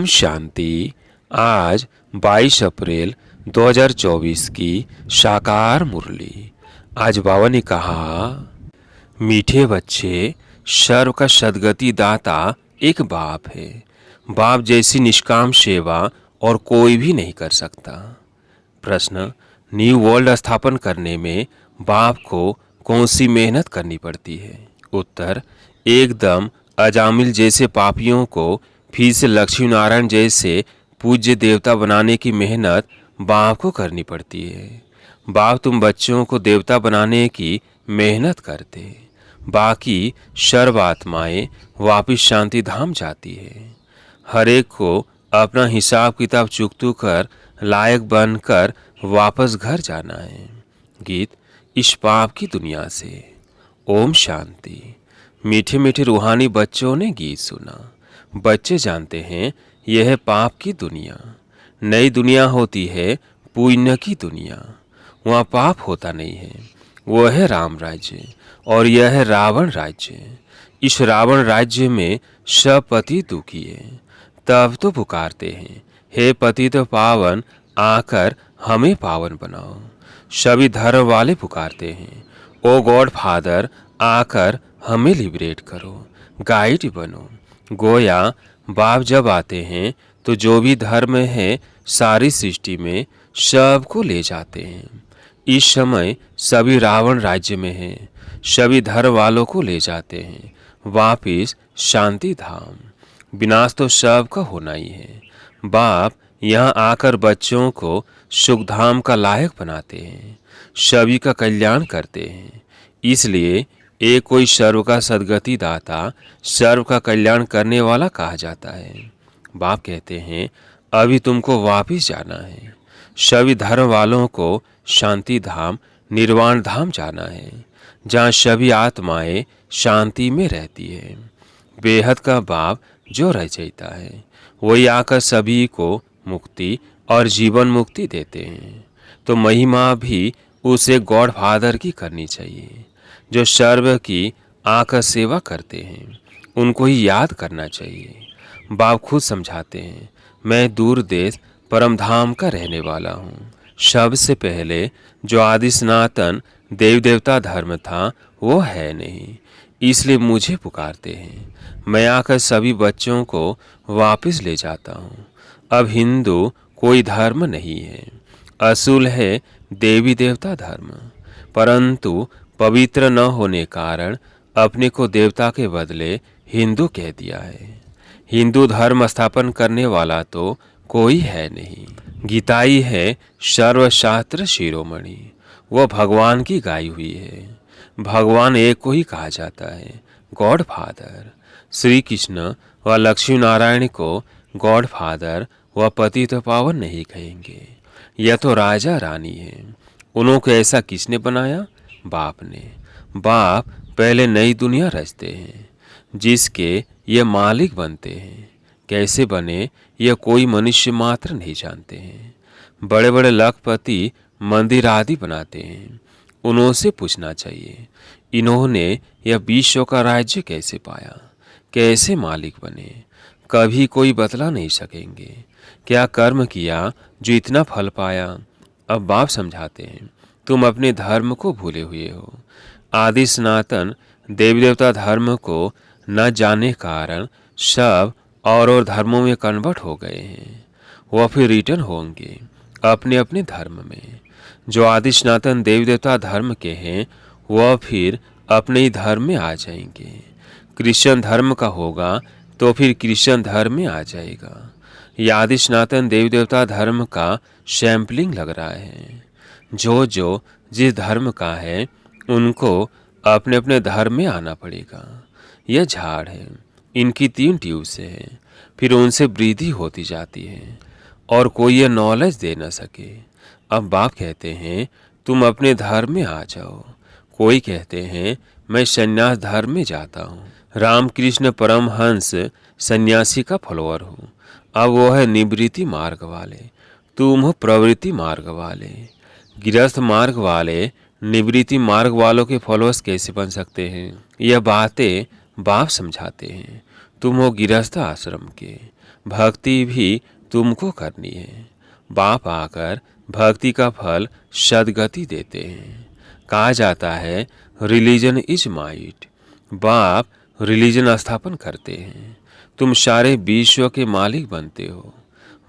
ओम शांति। आज 22 अप्रैल 2024 की साकार मुरली। आज बाबा ने कहा, मीठे बच्चे, सर्व का सद्गति दाता एक बाप है। बाप जैसी निष्काम सेवा और कोई भी नहीं कर सकता। प्रश्न, न्यू वर्ल्ड स्थापन करने में बाप को कौन सी मेहनत करनी पड़ती है? उत्तर, एकदम अजामिल जैसे पापियों को फिर से लक्ष्मी नारायण जैसे पूज्य देवता बनाने की मेहनत बाप को करनी पड़ती है। बाप तुम बच्चों को देवता बनाने की मेहनत करते, बाकी सर्व आत्माएं वापिस शांति धाम जाती है। हर एक को अपना हिसाब किताब चुकतू कर लायक बनकर वापस घर जाना है। गीत इस पाप की दुनिया से। ओम शांति। मीठे मीठे रूहानी बच्चों ने गीत सुना। बच्चे जानते हैं यह है पाप की दुनिया। नई दुनिया होती है पुण्य की दुनिया। वहाँ पाप होता नहीं है। वह है राम राज्य और यह है रावण राज्य। इस रावण राज्य में सब पति दुखी है। तब तो पुकारते हैं, हे पतित पावन, आकर हमें पावन बनाओ। सभी धर्म वाले पुकारते हैं, ओ गॉड फादर, आकर हमें लिबरेट करो, गाइड बनो। गोया बाप जब आते हैं तो जो भी धर्म है सारी सृष्टि में सबको ले जाते हैं। इस समय सभी रावण राज्य में हैं। सभी धर्म वालों को ले जाते हैं वापिस शांति धाम। विनाश तो सबका होना ही है। बाप यहाँ आकर बच्चों को सुखधाम का लायक बनाते हैं, सभी का कल्याण करते हैं। इसलिए एक कोई सर्व का सद्गति दाता, सर्व का कल्याण करने वाला कहा जाता है। बाप कहते हैं, अभी तुमको वापिस जाना है। सभी धर्म वालों को शांति धाम, निर्वाण धाम जाना है, जहाँ सभी आत्माएं शांति में रहती है। बेहद का बाप जो रचयिता है वही आकर सभी को मुक्ति और जीवन मुक्ति देते हैं। तो महिमा भी उसे गॉड फादर की करनी चाहिए। जो सर्व की आकर सेवा करते हैं उनको ही याद करना चाहिए। बाप खुद समझाते हैं, मैं दूर देश परम धाम का रहने वाला हूँ। सबसे पहले जो आदि सनातन देव देवता धर्म था वो है नहीं, इसलिए मुझे पुकारते हैं। मैं आकर सभी बच्चों को वापस ले जाता हूँ। अब हिंदू कोई धर्म नहीं है, असूल है देवी देवता धर्म। परंतु पवित्र न होने कारण अपने को देवता के बदले हिंदू कह दिया है। हिंदू धर्म स्थापन करने वाला तो कोई है नहीं। गीताई है सर्वशास्त्र शिरोमणि, वह भगवान की गाई हुई है। भगवान एक को ही कहा जाता है, गॉड फादर। श्री कृष्ण व लक्ष्मी नारायण को गॉड फादर व पतित पावन नहीं कहेंगे। यह तो राजा रानी है। उनको ऐसा किसने बनाया? बाप ने। बाप पहले नई दुनिया रचते हैं जिसके ये मालिक बनते हैं। कैसे बने यह कोई मनुष्य मात्र नहीं जानते हैं। बड़े बड़े लखपति मंदिर आदि बनाते हैं, उनसे पूछना चाहिए इन्होंने यह विश्व का राज्य कैसे पाया, कैसे मालिक बने। कभी कोई बतला नहीं सकेंगे। क्या कर्म किया जो इतना फल पाया। अब बाप समझाते हैं, तुम अपने धर्म को भूले हुए हो। आदि सनातन देवी देवता धर्म को न जाने कारण सब और धर्मों में कन्वर्ट हो गए हैं। वह फिर रिटर्न होंगे अपने अपने धर्म में। जो आदि सनातन देवी देवता धर्म के हैं वह फिर अपने ही धर्म में आ जाएंगे। क्रिश्चियन धर्म का होगा तो फिर क्रिश्चियन धर्म में आ जाएगा। यह आदि सनातन देवी देवता धर्म का सैम्पलिंग लग रहा है। जो जो जिस धर्म का है उनको अपने अपने धर्म में आना पड़ेगा। यह झाड़ है, इनकी 3 ट्यूब से है, फिर उनसे वृद्धि होती जाती है और कोई यह नॉलेज दे न सके। अब बाप कहते हैं तुम अपने धर्म में आ जाओ। कोई कहते हैं मैं संन्यास धर्म में जाता हूँ। रामकृष्ण परमहंस सन्यासी का फॉलोअर हूँ। अब वो है निवृत्ति मार्ग वाले, तुम हो प्रवृत्ति मार्ग वाले। गृहस्थ मार्ग वाले निवृत्ति मार्ग वालों के फॉलोअर्स कैसे बन सकते हैं? यह बातें बाप समझाते हैं। तुम हो गृहस्थ आश्रम के, भक्ति भी तुमको करनी है। बाप आकर भक्ति का फल सद्गति देते हैं। कहा जाता है रिलीजन इज माइट। बाप रिलीजन स्थापन करते हैं। तुम सारे विश्व के मालिक बनते हो।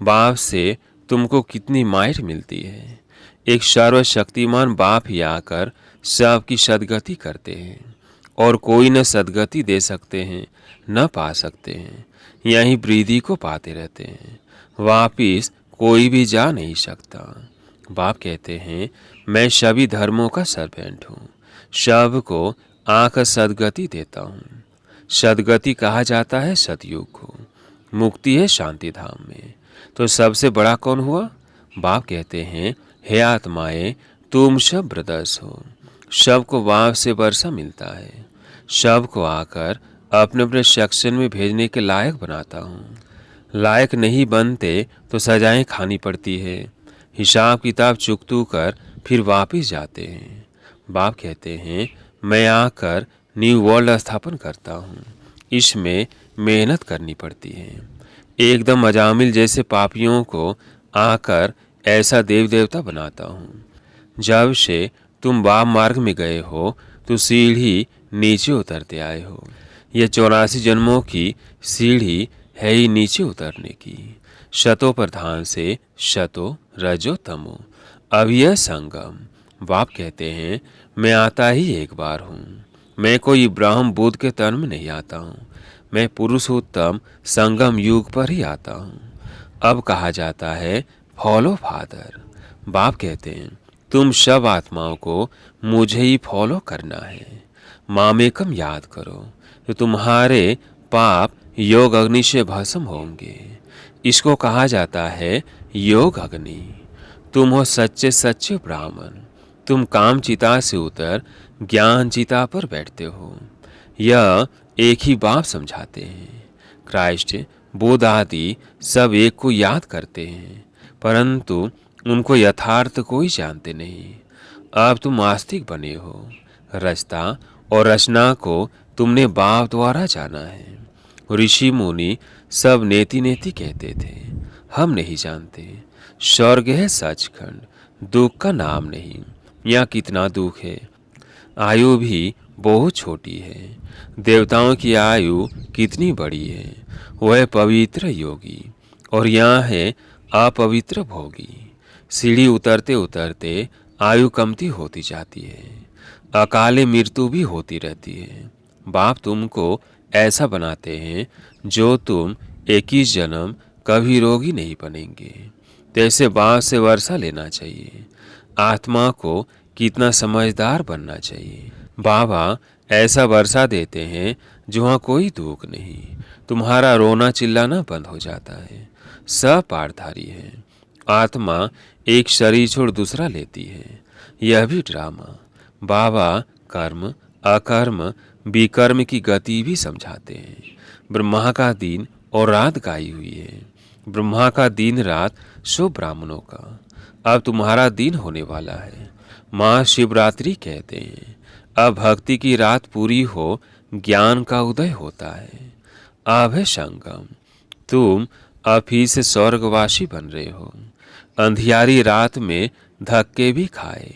बाप से तुमको कितनी माइट मिलती है। एक सर्वशक्तिमान बाप ही आकर सबकी सद्गति करते हैं, और कोई न सद्गति दे सकते हैं न पा सकते हैं। यहीं वृद्धि को पाते रहते हैं, वापिस कोई भी जा नहीं सकता। बाप कहते हैं मैं सभी धर्मों का सर्वेंट हूँ, सबको आकर सद्गति देता हूँ। सद्गति कहा जाता है सतयुग को, मुक्ति है शांति धाम में। तो सबसे बड़ा कौन हुआ? बाप कहते हैं हे आत्माएं, तुम सब ब्रदर्स हो। सबको बाप से वर्षा मिलता है। सबको आकर अपने अपने सेक्शन में भेजने के लायक बनाता हूँ। लायक नहीं बनते तो सजाएं खानी पड़ती है। हिसाब किताब चुकतू कर फिर वापिस जाते हैं। बाप कहते हैं मैं आकर न्यू वर्ल्ड स्थापन करता हूँ। इसमें मेहनत करनी पड़ती है। एकदम अजामिल जैसे पापियों को आकर ऐसा देव देवता बनाता हूँ। जब से तुम वाम मार्ग में गए हो तो सीढ़ी नीचे उतरते आए हो। यह 84 जन्मों की सीढ़ी है ही नीचे उतरने की। शतो प्रधान से शतो रजो तमो अभय संगम। बाप कहते हैं मैं आता ही एक बार हूँ। मैं कोई ब्रह्म बुद्ध के तन में नहीं आता हूँ। मैं पुरुषोत्तम संगम युग पर ही आता हूँ। अब कहा जाता है फॉलो फादर। बाप कहते हैं तुम सब आत्माओं को मुझे ही फॉलो करना है। मामेकम याद करो तो तुम्हारे पाप योग अग्नि से भस्म होंगे। इसको कहा जाता है योग अग्नि। तुम हो सच्चे सच्चे ब्राह्मण। तुम काम चिता से उतर ज्ञान चिता पर बैठते हो। यह एक ही बाप समझाते हैं। क्राइस्ट बुद्ध आदि सब एक को याद करते हैं, परंतु उनको यथार्थ कोई जानते नहीं। अब तुम आस्तिक बने हो। रचना और रचना को तुमने बाप द्वारा जाना है। ऋषि मुनि सब नेति नेति कहते थे, हम नहीं जानते। स्वर्ग है सचखंड, दुख का नाम नहीं। यहाँ कितना दुख है। आयु भी बहुत छोटी है। देवताओं की आयु कितनी बड़ी है। वह पवित्र योगी और यहाँ है अपवित्र भोगी। सीढ़ी उतरते उतरते आयु कमती होती जाती है। अकाले मृत्यु भी होती रहती है। बाप तुमको ऐसा बनाते हैं जो तुम 21 जन्म कभी रोगी नहीं बनेंगे। तैसे बाप से वर्षा लेना चाहिए। आत्मा को कितना समझदार बनना चाहिए। बाबा ऐसा वर्षा देते हैं जहाँ कोई दुख नहीं। तुम्हारा रोना चिल्लाना बंद हो जाता है। सब पारधारी है। आत्मा एक शरीर छोड़ दूसरा लेती है। यह भी ड्रामा। बाबा कर्म अकर्म विकर्म की गति भी समझाते हैं। ब्रह्मा का दिन और रात गाई हुई है। ब्रह्मा का दिन रात सो ब्राह्मणों का। अब तुम्हारा दिन होने वाला है। महाशिवरात्रि कहते हैं। अब भक्ति की रात पूरी हो, ज्ञान का उदय होता है। अब है संगम। तुम अब ही से स्वर्गवासी बन रहे हो। अंधियारी रात में धक्के भी खाए,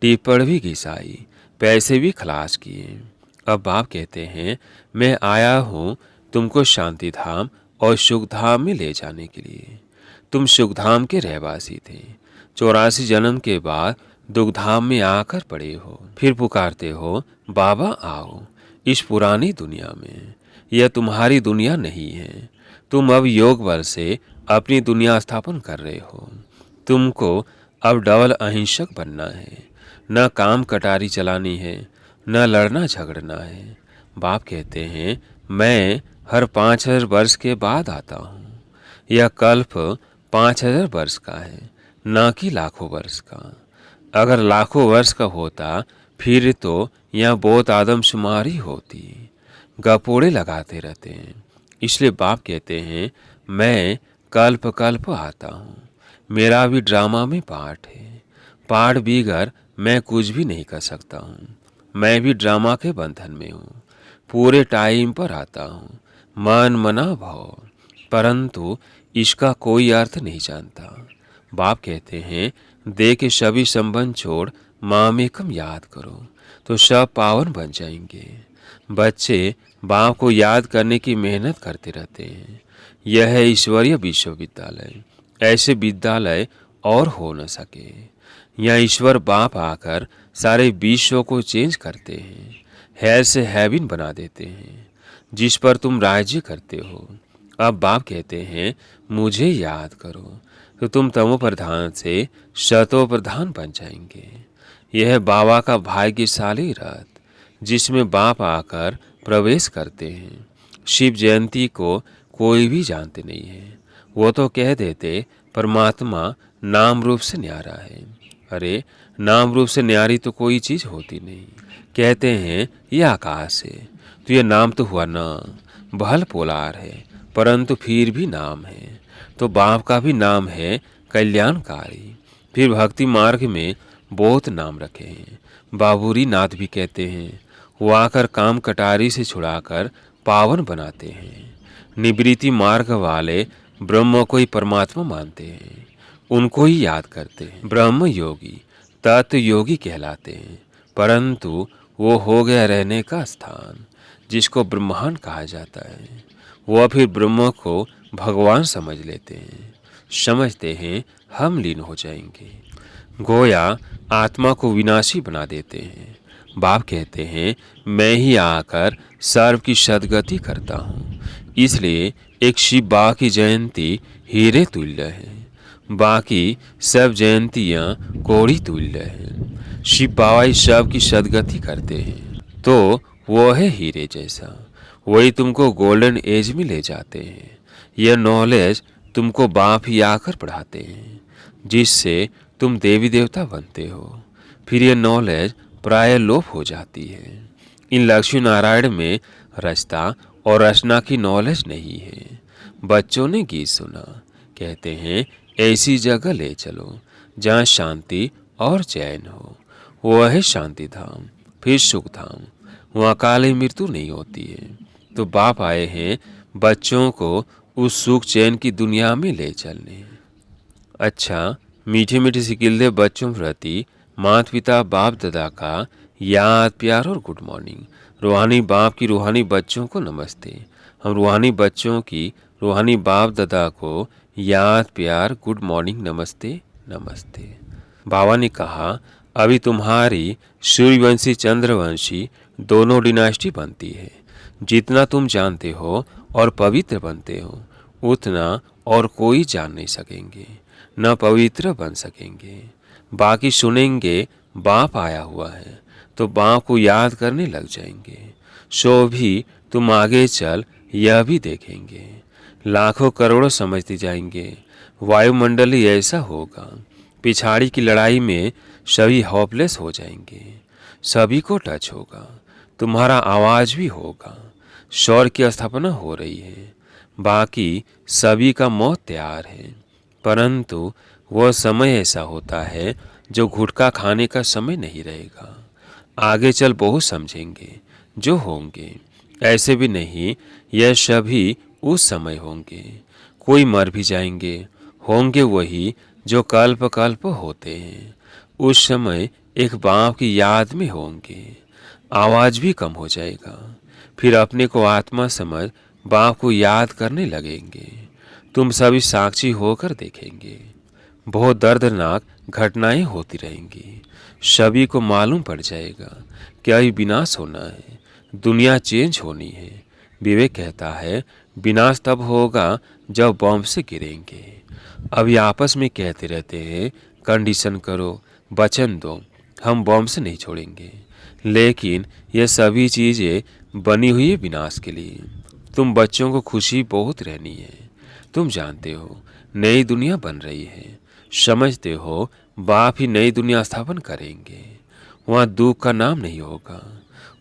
टिप्पण भी घिसाई, पैसे भी खलास किए। अब बाप कहते हैं मैं आया हूँ तुमको शांति धाम और सुख धाम में ले जाने के लिए। तुम सुख धाम के रहवासी थे। 84 जन्म के बाद दुख धाम में आकर पड़े हो। फिर पुकारते हो बाबा आओ इस पुरानी दुनिया में। यह तुम्हारी दुनिया नहीं है। तुम अब योग बल से अपनी दुनिया स्थापन कर रहे हो। तुमको अब डबल अहिंसक बनना है। न काम कटारी चलानी है, न लड़ना झगड़ना है। बाप कहते हैं मैं हर 5000 वर्ष के बाद आता हूँ। यह कल्प 5000 वर्ष का है, न कि लाखों वर्ष का। अगर लाखों वर्ष का होता फिर तो यहाँ बहुत आदमशुमारी होती। गपोड़े लगाते रहते हैं। इसलिए बाप कहते हैं मैं कल्प कल्प आता हूँ। मेरा भी ड्रामा में पार्ट है। पार्ट बिगर मैं कुछ भी नहीं कर सकता हूँ। मैं भी ड्रामा के बंधन में हूँ। पूरे टाइम पर आता हूँ। मन मना भाव परंतु इसका कोई अर्थ नहीं जानता। बाप कहते हैं, देह के सभी संबंध छोड़ मामेकम याद करो तो सब पावन बन जाएंगे। बच्चे बाप को याद करने की मेहनत करते रहते हैं। यह है ईश्वरीय विश्वविद्यालय। ऐसे विद्यालय और हो न सके। यहाँ ईश्वर बाप आकर सारे विश्व को चेंज करते हैं, हेल से हेवन बना देते हैं, जिस पर तुम राज्य करते हो। अब बाप कहते हैं, मुझे याद करो तो तुम तमो प्रधान से शतो प्रधान बन जाएंगे। यह बाबा का भाग्यशाली रथ, जिसमें बाप आकर प्रवेश करते हैं। शिव जयंती को कोई भी जानते नहीं है। वो तो कह देते परमात्मा नाम रूप से न्यारा है। अरे नाम रूप से न्यारी तो कोई चीज होती नहीं। कहते हैं ये आकाश है, तो ये नाम तो हुआ ना, बहल पोलार है, परंतु फिर भी नाम है। तो बाप का भी नाम है कल्याणकारी। फिर भक्ति मार्ग में बहुत नाम रखे हैं। बाबूरी नाथ भी कहते हैं। वो आकर काम कटारी से छुड़ाकर पावन बनाते हैं। निवृत्ति मार्ग वाले ब्रह्म को ही परमात्मा मानते हैं, उनको ही याद करते हैं। ब्रह्म योगी तत्व योगी कहलाते हैं, परंतु वो हो गया रहने का स्थान, जिसको ब्रह्मांड कहा जाता है। वह फिर ब्रह्म को भगवान समझ लेते हैं, समझते हैं हम लीन हो जाएंगे। गोया आत्मा को विनाशी बना देते हैं। बाप कहते हैं, मैं ही आकर सर्व की सदगति करता हूँ। इसलिए एक शिव बाबा की जयंती हीरे तुल्य है, बाकी सब जयंतियाँ कोड़ी तुल्य हैं। शिव बाबा ही सब की सदगति करते हैं, तो वो है हीरे जैसा। वही तुमको गोल्डन एज में ले जाते हैं। यह नॉलेज तुमको बाप ही आकर पढ़ाते हैं, जिससे तुम देवी देवता बनते हो। फिर यह नॉलेज प्राय लोप हो जाती है। इन लक्ष्मी नारायण में रचता और रचना की नॉलेज नहीं है। बच्चों ने गीत सुना, कहते हैं ऐसी जगह ले चलो जहाँ शांति और चैन हो। वह है शांति धाम, फिर सुख धाम। वहाँ काली मृत्यु नहीं होती है। तो बाप आए हैं बच्चों को उस सुख चैन की दुनिया में ले चलने। अच्छा, मीठे मीठे सिकिल्दे बच्चों प्रति माता पिता बाप दादा का याद प्यार और गुड मॉर्निंग। रूहानी बाप की रूहानी बच्चों को नमस्ते। हम रूहानी बच्चों की रूहानी बाप दादा को याद प्यार गुड मॉर्निंग नमस्ते नमस्ते। बाबा ने कहा, अभी तुम्हारी सूर्यवंशी चंद्रवंशी दोनों डिनास्टी बनती है। जितना तुम जानते हो और पवित्र बनते हो, उतना और कोई जान नहीं सकेंगे, न पवित्र बन सकेंगे। बाकी सुनेंगे बाप आया हुआ है तो बाप को याद करने लग जाएंगे। सो भी तुम आगे चल यह भी देखेंगे। लाखों करोड़ों समझते जाएंगे। वायुमंडल ही ऐसा होगा। पिछाड़ी की लड़ाई में सभी होपलेस हो जाएंगे। सभी को टच होगा। तुम्हारा आवाज भी होगा। शौर्य की स्थापना हो रही है। बाकी सभी का मौत तैयार है, परंतु वह समय ऐसा होता है जो गुटखा खाने का समय नहीं रहेगा। आगे चल बहुत समझेंगे जो होंगे। ऐसे भी नहीं, यह सभी उस समय होंगे। कोई मर भी जाएंगे, होंगे वही जो कल्प कल्प होते हैं। उस समय एक बाप की याद में होंगे। आवाज भी कम हो जाएगा। फिर अपने को आत्मा समझ बाप को याद करने लगेंगे। तुम सभी साक्षी होकर देखेंगे। बहुत दर्दनाक घटनाएं होती रहेंगी। सभी को मालूम पड़ जाएगा कि अभी विनाश होना है, दुनिया चेंज होनी है। विवेक कहता है, विनाश तब होगा जब बॉम्ब से गिरेंगे। अभी आपस में कहते रहते हैं, कंडीशन करो, वचन दो, हम बॉम्ब से नहीं छोड़ेंगे। लेकिन ये सभी चीजें बनी हुई है विनाश के लिए। तुम बच्चों को खुशी बहुत रहनी है। तुम जानते हो नई दुनिया बन रही है। समझते हो बाप ही नई दुनिया स्थापन करेंगे। वहाँ दुख का नाम नहीं होगा,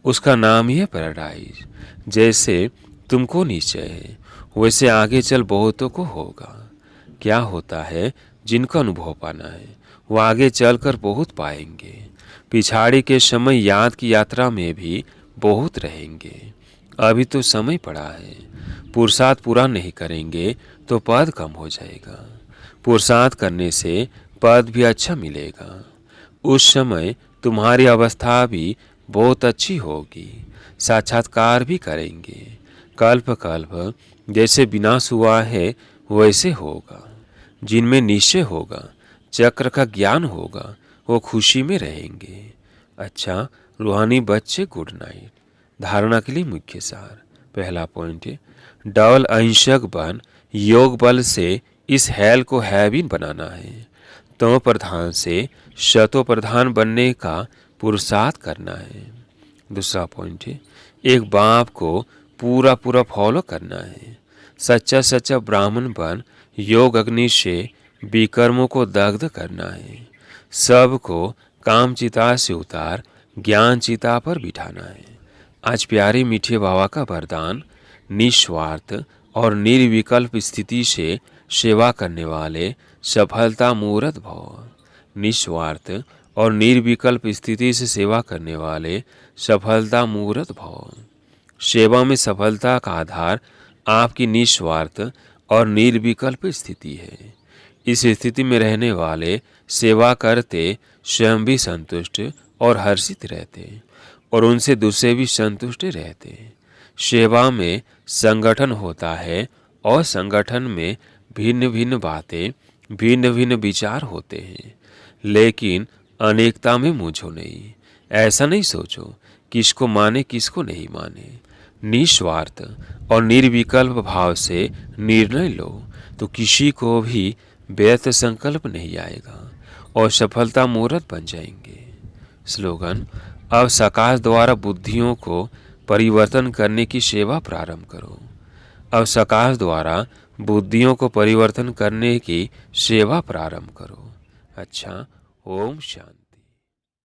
उसका नाम ही है पैराडाइज। जैसे तुमको निश्चय है, वैसे आगे चल बहुतों को होगा। क्या होता है, जिनको अनुभव पाना है वो आगे चलकर बहुत पाएंगे। पिछाड़ी के समय याद की यात्रा में भी बहुत रहेंगे। अभी तो समय पड़ा है। पुरुषार्थ पूरा नहीं करेंगे तो पद कम हो जाएगा। पुरुषार्थ करने से पद भी अच्छा मिलेगा। उस समय तुम्हारी अवस्था भी बहुत अच्छी होगी। साक्षात्कार भी करेंगे। कल्प कल्प जैसे विनाश हुआ है वैसे होगा। जिनमें निश्चय होगा, चक्र का ज्ञान होगा, वो खुशी में रहेंगे। अच्छा रूहानी बच्चे, गुड नाइट। धारणा के लिए मुख्य सार। पहला पॉइंट है, डबल अहिंसक बन योग बल से इस हैल को हैवी बनाना है। तमो प्रधान से शतो प्रधान बनने का पुरुषार्थ करना है। दूसरा पॉइंट है, एक बाप को पूरा पूरा फॉलो करना है। सच्चा सच्चा ब्राह्मण बन योग अग्नि से विकर्मों को दग्ध करना है। सबको काम चिता से उतार ज्ञान चिता पर बिठाना है। आज प्यारे मीठे बाबा का वरदान, निस्वार्थ और निर्विकल्प स्थिति से सेवा करने वाले सफलता मूर्त भव। निस्वार्थ और निर्विकल्प स्थिति से सेवा करने वाले सफलता मूर्त भव। सेवा में सफलता का आधार आपकी निस्वार्थ और निर्विकल्प स्थिति है। इस स्थिति में रहने वाले सेवा करते स्वयं भी संतुष्ट और हर्षित रहते और उनसे दूसरे भी संतुष्ट रहते। सेवा में संगठन होता है और संगठन में भिन्न भिन्न बातें, भिन्न भिन्न विचार होते हैं, लेकिन अनेकता में मुझो नहीं। ऐसा नहीं सोचो किसको माने किसको नहीं माने। निस्वार्थ और निर्विकल्प भाव से निर्णय लो तो किसी को भी व्यर्थ संकल्प नहीं आएगा और सफलता मूर्त बन जाएंगे। स्लोगन, अब सकाश द्वारा बुद्धियों को परिवर्तन करने की सेवा प्रारंभ करो। अब सकाश द्वारा बुद्धियों को परिवर्तन करने की सेवा प्रारंभ करो। अच्छा, ओम शांति।